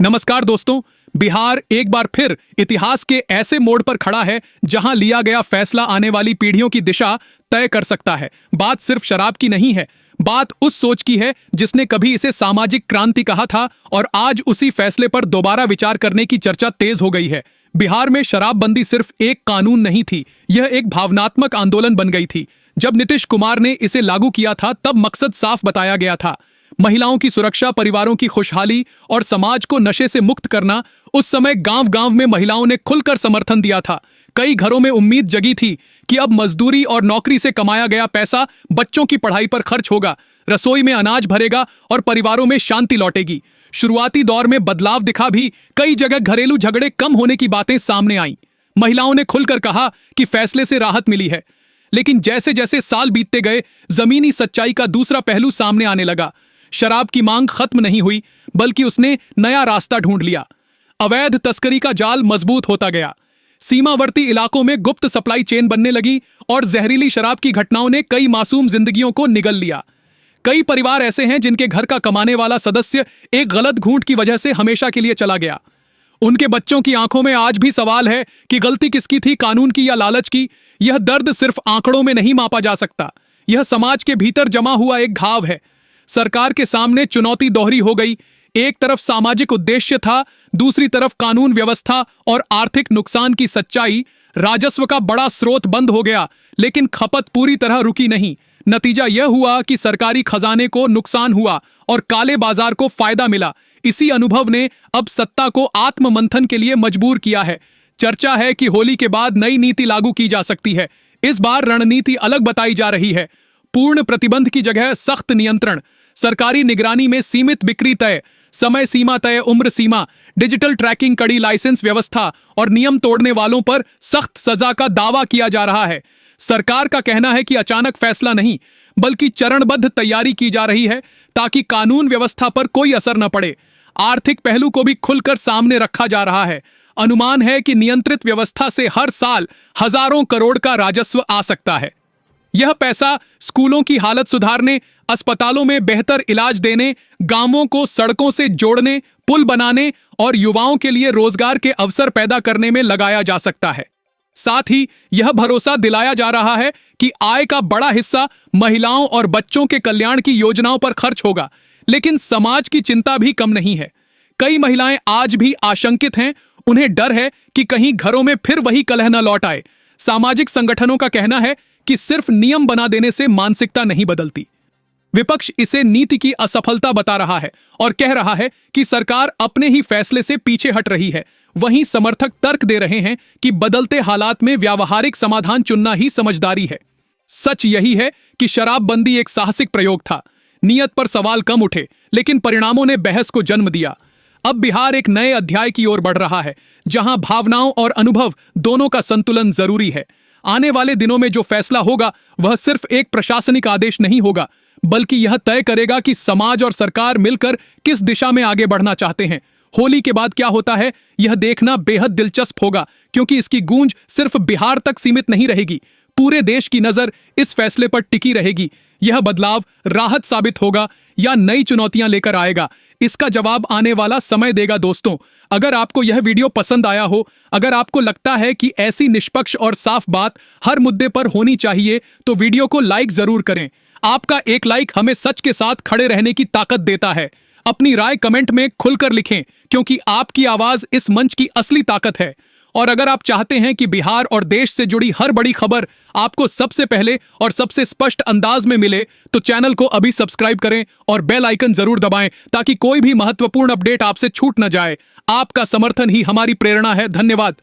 नमस्कार दोस्तों। बिहार एक बार फिर इतिहास के ऐसे मोड़ पर खड़ा है जहां लिया गया फैसला आने वाली पीढ़ियों की दिशा तय कर सकता है। बात सिर्फ शराब की नहीं है, बात उस सोच की है जिसने कभी इसे सामाजिक क्रांति कहा था और आज उसी फैसले पर दोबारा विचार करने की चर्चा तेज हो गई है। बिहार में शराबबंदी सिर्फ एक कानून नहीं थी, यह एक भावनात्मक आंदोलन बन गई थी। जब नीतीश कुमार ने इसे लागू किया था तब मकसद साफ बताया गया था, महिलाओं की सुरक्षा, परिवारों की खुशहाली और समाज को नशे से मुक्त करना। उस समय गांव-गांव में महिलाओं ने खुलकर समर्थन दिया था। कई घरों में उम्मीद जगी थी कि अब मजदूरी और नौकरी से कमाया गया पैसा बच्चों की पढ़ाई पर खर्च होगा, रसोई में अनाज भरेगा और परिवारों में शांति लौटेगी। शुरुआती दौर में बदलाव दिखा भी, कई जगह घरेलू झगड़े कम होने की बातें सामने आईं। महिलाओं ने खुलकर कहा कि फैसले से राहत मिली है। लेकिन जैसे जैसे साल बीतते गए, जमीनी सच्चाई का दूसरा पहलू सामने आने लगा। शराब की मांग खत्म नहीं हुई, बल्कि उसने नया रास्ता ढूंढ लिया। अवैध तस्करी का जाल मजबूत होता गया। सीमावर्ती इलाकों में गुप्त सप्लाई चेन बनने लगी और जहरीली शराब की घटनाओं ने कई मासूम जिंदगियों को निगल लिया। कई परिवार ऐसे हैं जिनके घर का कमाने वाला सदस्य एक गलत घूंट की वजह से हमेशा के लिए चला गया। उनके बच्चों की आंखों में आज भी सवाल है कि गलती किसकी थी, कानून की या लालच की। यह दर्द सिर्फ आंकड़ों में नहीं मापा जा सकता, यह समाज के भीतर जमा हुआ एक घाव है। सरकार के सामने चुनौती दोहरी हो गई। एक तरफ सामाजिक उद्देश्य था, दूसरी तरफ कानून व्यवस्था और आर्थिक नुकसान की सच्चाई। राजस्व का बड़ा स्रोत बंद हो गया, लेकिन खपत पूरी तरह रुकी नहीं। नतीजा यह हुआ कि सरकारी खजाने को नुकसान हुआ और काले बाजार को फायदा मिला। इसी अनुभव ने अब सत्ता को आत्ममंथन के लिए मजबूर किया है। चर्चा है कि होली के बाद नई नीति लागू की जा सकती है। इस बार रणनीति अलग बताई जा रही है। पूर्ण प्रतिबंध की जगह सख्त नियंत्रण, सरकारी निगरानी में सीमित बिक्री तय, समय सीमा तय, उम्र सीमा, डिजिटल ट्रैकिंग, कड़ी लाइसेंस व्यवस्था और नियम तोड़ने वालों पर सख्त सजा का दावा किया जा रहा है। सरकार का कहना है कि अचानक फैसला नहीं, बल्कि चरणबद्ध तैयारी की जा रही है ताकि कानून व्यवस्था पर कोई असर न पड़े। आर्थिक पहलू को भी खुलकर सामने रखा जा रहा है। अनुमान है कि नियंत्रित व्यवस्था से हर साल हजारों करोड़ का राजस्व आ सकता है। यह पैसा स्कूलों की हालत सुधारने, अस्पतालों में बेहतर इलाज देने, गांवों को सड़कों से जोड़ने, पुल बनाने और युवाओं के लिए रोजगार के अवसर पैदा करने में लगाया जा सकता है। साथ ही यह भरोसा दिलाया जा रहा है कि आय का बड़ा हिस्सा महिलाओं और बच्चों के कल्याण की योजनाओं पर खर्च होगा। लेकिन समाज की चिंता भी कम नहीं है। कई महिलाएं आज भी आशंकित हैं। उन्हें डर है कि कहीं घरों में फिर वही कलह न लौट आए। सामाजिक संगठनों का कहना है कि सिर्फ नियम बना देने से मानसिकता नहीं बदलती। विपक्ष इसे नीति की असफलता बता रहा है और कह रहा है कि सरकार अपने ही फैसले से पीछे हट रही है। वहीं समर्थक तर्क दे रहे हैं कि बदलते हालात में व्यावहारिक समाधान चुनना ही समझदारी है। सच यही है कि शराबबंदी एक साहसिक प्रयोग था। नियत पर सवाल कम उठे, लेकिन परिणामों ने बहस को जन्म दिया। अब बिहार एक नए अध्याय की ओर बढ़ रहा है, जहां भावनाओं और अनुभव दोनों का संतुलन जरूरी है। आने वाले दिनों में जो फैसला होगा वह सिर्फ एक प्रशासनिक आदेश नहीं होगा, बल्कि यह तय करेगा कि समाज और सरकार मिलकर किस दिशा में आगे बढ़ना चाहते हैं। होली के बाद क्या होता है, यह देखना बेहद दिलचस्प होगा, क्योंकि इसकी गूंज सिर्फ बिहार तक सीमित नहीं रहेगी। पूरे देश की नजर इस फैसले पर टिकी रहेगी। यह बदलाव राहत साबित होगा या नई चुनौतियां लेकर आएगा, इसका जवाब आने वाला समय देगा। दोस्तों, अगर आपको यह वीडियो पसंद आया हो, अगर आपको लगता है कि ऐसी निष्पक्ष और साफ बात हर मुद्दे पर होनी चाहिए, तो वीडियो को लाइक जरूर करें। आपका एक लाइक हमें सच के साथ खड़े रहने की ताकत देता है। अपनी राय कमेंट में खुलकर लिखें, क्योंकि आपकी आवाज इस मंच की असली ताकत है। और अगर आप चाहते हैं कि बिहार और देश से जुड़ी हर बड़ी खबर आपको सबसे पहले और सबसे स्पष्ट अंदाज में मिले, तो चैनल को अभी सब्सक्राइब करें और बेल आइकन जरूर दबाएं, ताकि कोई भी महत्वपूर्ण अपडेट आपसे छूट न जाए। आपका समर्थन ही हमारी प्रेरणा है। धन्यवाद।